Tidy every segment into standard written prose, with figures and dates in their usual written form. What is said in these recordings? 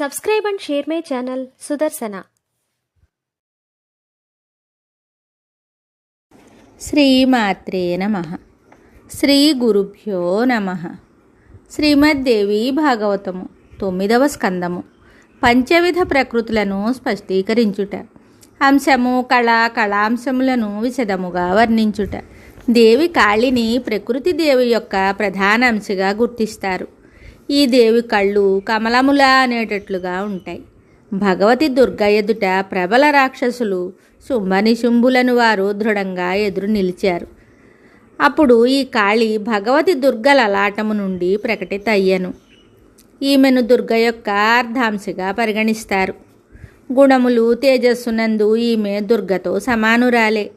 Subscribe and share my channel Sudarsana. శ్రీమాత్రే నమః. శ్రీ గురుభ్యో నమః. శ్రీమద్దేవి భాగవతము 9వ స్కందము. పంచవిధ ప్రకృతులను స్పష్టీకరించుట. అంశము కళాంశములను విశదముగా వర్ణించుట. దేవి కాళిని ప్రకృతి దేవి యొక్క ప్రధాన అంశగా గుర్తిస్తారు. ఈ దేవి కళ్ళు కమలముల అనేటట్లుగా ఉంటాయి. భగవతి దుర్గ ఎదుట ప్రబల రాక్షసులు శుంభనిశుంభులను వారు దృఢంగా ఎదురు నిలిచారు. అప్పుడు ఈ కాళి భగవతి దుర్గ లలాటము నుండి ప్రకటిత అయ్యను. ఈమెను దుర్గ యొక్క అర్ధాంశగా పరిగణిస్తారు. గుణములు తేజస్సునందు ఈమె దుర్గతో సమానురాలే.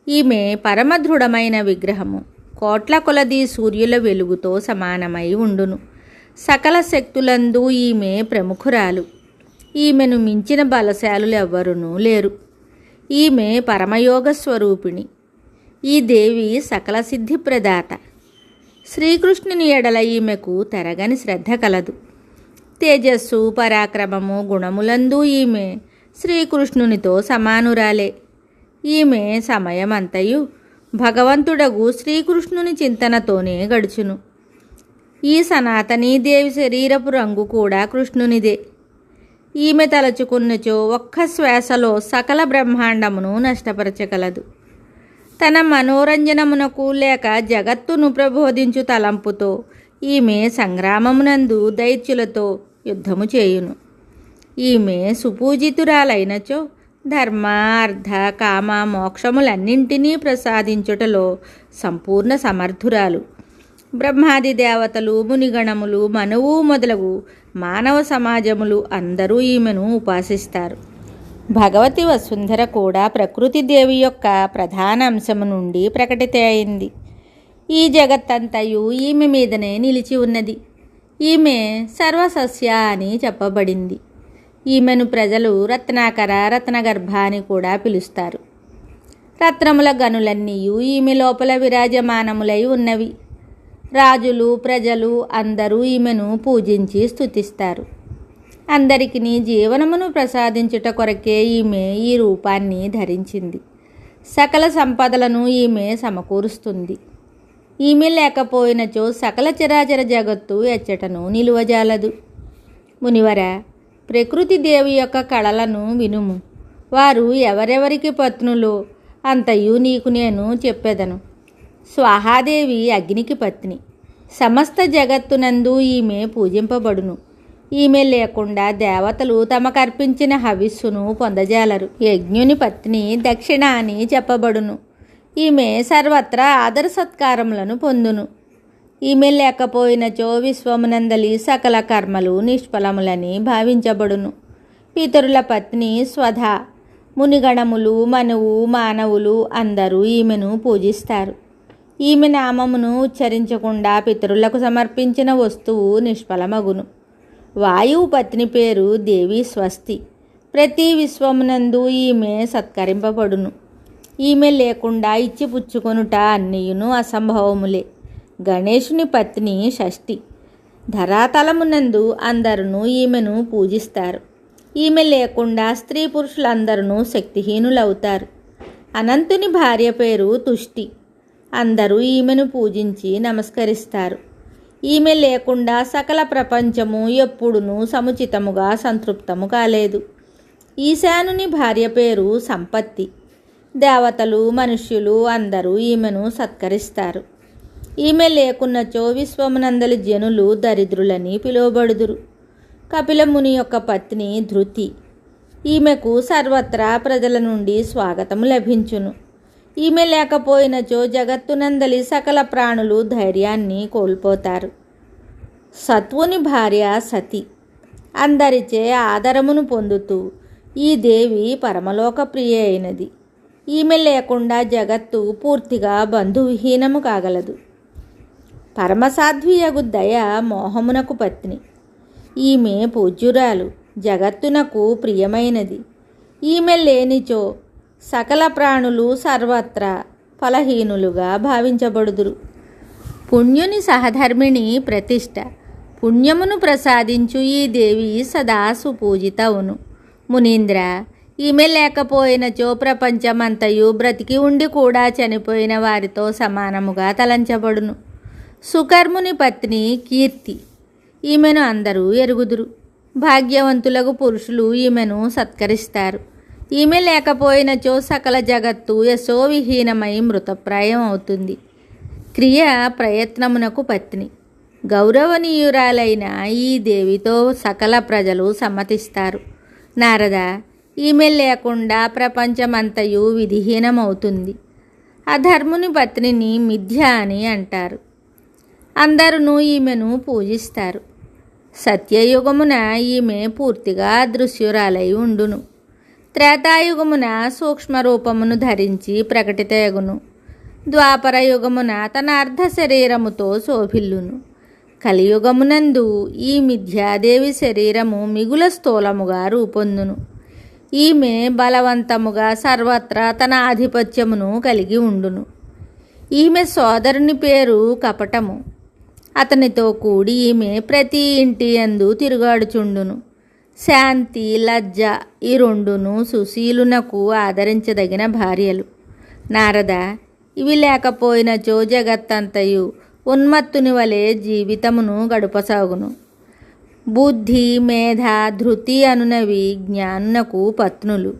ఈమె పరమదృఢమైన విగ్రహము. కోట్ల కొలది సూర్యుల వెలుగుతో సమానమై ఉండును. సకల శక్తులందు ఈమె ప్రముఖురాలు. ఈమెను మించిన బలశాలులు ఎవ్వరునూ లేరు. ఈమె పరమయోగ స్వరూపిణి. ఈ దేవి సకల సిద్ధి ప్రదాత. శ్రీకృష్ణుని ఎడల ఈమెకు తరగని శ్రద్ధ కలదు. తేజస్సు పరాక్రమము గుణములందు ఈమె శ్రీకృష్ణునితో సమానురాలే. ఈమె సమయమంతయు భగవంతుడగు శ్రీకృష్ణుని చింతనతోనే గడుచును. ఈ సనాతనీ దేవి శరీరపు రంగు కూడా కృష్ణునిదే. ఈమె తలచుకున్నచో ఒక్క శ్వాసలో సకల బ్రహ్మాండమును నష్టపరచగలదు. తన మనోరంజనమునకు లేక జగత్తును ప్రబోధించు తలంపుతో ఈమె సంగ్రామమునందు దైత్యులతో యుద్ధము చేయును. ఈమె సుపూజితురాలైనచో ధర్మ అర్థ కామ మోక్షములన్నింటినీ ప్రసాదించుటలో సంపూర్ణ సమర్థురాలు. బ్రహ్మాది దేవతలు మునిగణములు మనువు మొదలగు మానవ సమాజములు అందరూ ఈమెను ఉపాసిస్తారు. భగవతి వసుంధర కూడా ప్రకృతి దేవి యొక్క ప్రధాన అంశము నుండి ప్రకటిత అయింది. ఈ జగత్తంతయు ఈమె మీదనే నిలిచి ఉన్నది. ఈమె సర్వసస్య అని చెప్పబడింది. ఈమెను ప్రజలు రత్నాకర రత్నగర్భ అని కూడా పిలుస్తారు. రత్నముల గనులన్నీయు ఈమె లోపల విరాజమానములై ఉన్నవి. రాజులు ప్రజలు అందరూ ఈమెను పూజించి స్తుతిస్తారు. అందరికీ జీవనమును ప్రసాదించుట కొరకే ఈమె ఈ రూపాన్ని ధరించింది. సకల సంపదలను ఈమె సమకూరుస్తుంది. ఈమె లేకపోయినచో సకల చరాచర జగత్తు ఎచ్చటను నిలువజాలదు. మునివర, ప్రకృతి దేవి యొక్క కళలను వినుము. వారు ఎవరెవరికి పత్నులో అంతయు నీకు నేను చెప్పెదను. స్వాహాదేవి అగ్నికి పత్ని. సమస్త జగత్తునందు ఈమె పూజింపబడును. ఈమె లేకుండా దేవతలు తమకర్పించిన హవిస్సును పొందజాలరు. యజ్ఞుని పత్ని దక్షిణ అని చెప్పబడును. ఈమె సర్వత్రా ఆదర సత్కారములను పొందును. ఈమె లేకపోయినచో విశ్వమునందలి సకల కర్మలు నిష్ఫలములని భావించబడును. పితరుల పత్ని స్వధ. మునిగణములు మనువు మానవులు అందరూ ఈమెను పూజిస్తారు. ఈమె నామమును ఉచ్చరించకుండా పితరులకు సమర్పించిన వస్తువు నిష్ఫలమగును. వాయువు పత్ని పేరు దేవి స్వస్తి. ప్రతి విశ్వమునందు ఈమె సత్కరింపబడును. ఈమె లేకుండా ఇచ్చిపుచ్చుకొనుట అన్నియును అసంభవములే. గణేశుని పత్ని షష్ఠి. ధరాతలమునందు అందరూ ఈమెను పూజిస్తారు. ఈమె లేకుండా స్త్రీ పురుషులందరూ శక్తిహీనులవుతారు. అనంతుని భార్య పేరు తుష్టి. అందరూ ఈమెను పూజించి నమస్కరిస్తారు. ఈమె లేకుండా సకల ప్రపంచము ఎప్పుడునూ సముచితముగా సంతృప్తము కాలేదు. ఈశానుని భార్య పేరు సంపత్తి. దేవతలు మనుష్యులు అందరూ ఈమెను సత్కరిస్తారు. ఈమె లేకున్నచో విశ్వమునందలి జనులు దరిద్రులని పిలువబడుదురు. కపిలముని యొక్క పత్ని ధృతి. ఈమెకు సర్వత్రా ప్రజల నుండి స్వాగతము లభించును. ఈమె లేకపోయినచో జగత్తునందలి సకల ప్రాణులు ధైర్యాన్ని కోల్పోతారు. సత్వుని భార్య సతి. అందరిచే ఆదరమును పొందుతూ ఈ దేవి పరమలోక ప్రియ అయినది. ఈమె లేకుండా జగత్తు పూర్తిగా బంధువిహీనము కాగలదు. పరమసాధ్వియగు దయ మోహమునకు పత్ని. ఈమె పూజ్యురాలు, జగత్తునకు ప్రియమైనది. ఈమె లేనిచో సకల ప్రాణులు సర్వత్రా ఫలహీనులుగా భావించబడుదురు. పుణ్యుని సహధర్మిణి ప్రతిష్ట. పుణ్యమును ప్రసాదించు ఈ దేవి సదా సుపూజితవును. మునీంద్ర, ఈమె లేకపోయినచో ప్రపంచమంతయు బ్రతికి ఉండి కూడా చనిపోయిన వారితో సమానముగా తలంచబడును. సుకర్ముని పత్ని కీర్తి, ఈమెను అందరూ ఎరుగుదురు. భాగ్యవంతులకు పురుషులు ఈమెను సత్కరిస్తారు. ఈమె లేకపోయినచో సకల జగత్తు యశోవిహీనమై మృతప్రాయం అవుతుంది. క్రియ ప్రయత్నమునకు పత్ని, గౌరవనీయురాలైన ఈ దేవితో సకల ప్రజలు సమ్మతిస్తారు. నారద, ఈమె లేకుండా ప్రపంచమంతయు విధిహీనమవుతుంది. అధర్ముని పత్నిని మిథ్య అని అంటారు. అందరూ ఈమెను పూజిస్తారు. సత్యయుగమున ఈమె పూర్తిగా అదృశ్యురాలై ఉండును. త్రేతాయుగమున సూక్ష్మరూపమును ధరించి ప్రకటితయగును. ద్వాపర యుగమున తన అర్ధ శరీరముతో శోభిల్లును. కలియుగమునందు ఈ మిథ్యాదేవి శరీరము మిగుల స్థూలముగా రూపొందును. ఈమె బలవంతముగా సర్వత్రా తన ఆధిపత్యమును కలిగి ఉండును. ఈమె సోదరుని పేరు కపటము. అతనితో కూడి ఈమె ప్రతి ఇంటి యందు తిరుగాడుచుండును. శాంతి, లజ్జ ఈ రెండును సుశీలునకు ఆదరించదగిన భార్యలు. నారద, ఇవి లేకపోయినచో జగత్తంతయు ఉన్మత్తుని వలె జీవితమును గడుపసాగును. బుద్ధి, మేధ, ధృతి అనునవి జ్ఞానునకు పత్నులు.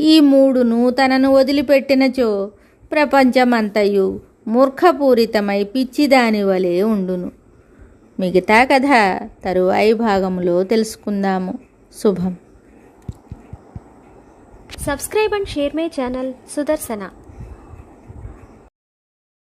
ఈ మూడును తనను వదిలిపెట్టినచో ప్రపంచమంతయు మూర్ఖపూరితమై పిచ్చిదాని వలె ఉండును. మిగతా కథ తరువాయి భాగంలో తెలుసుకుందాము. శుభం. Subscribe and share my channel Sudarsana.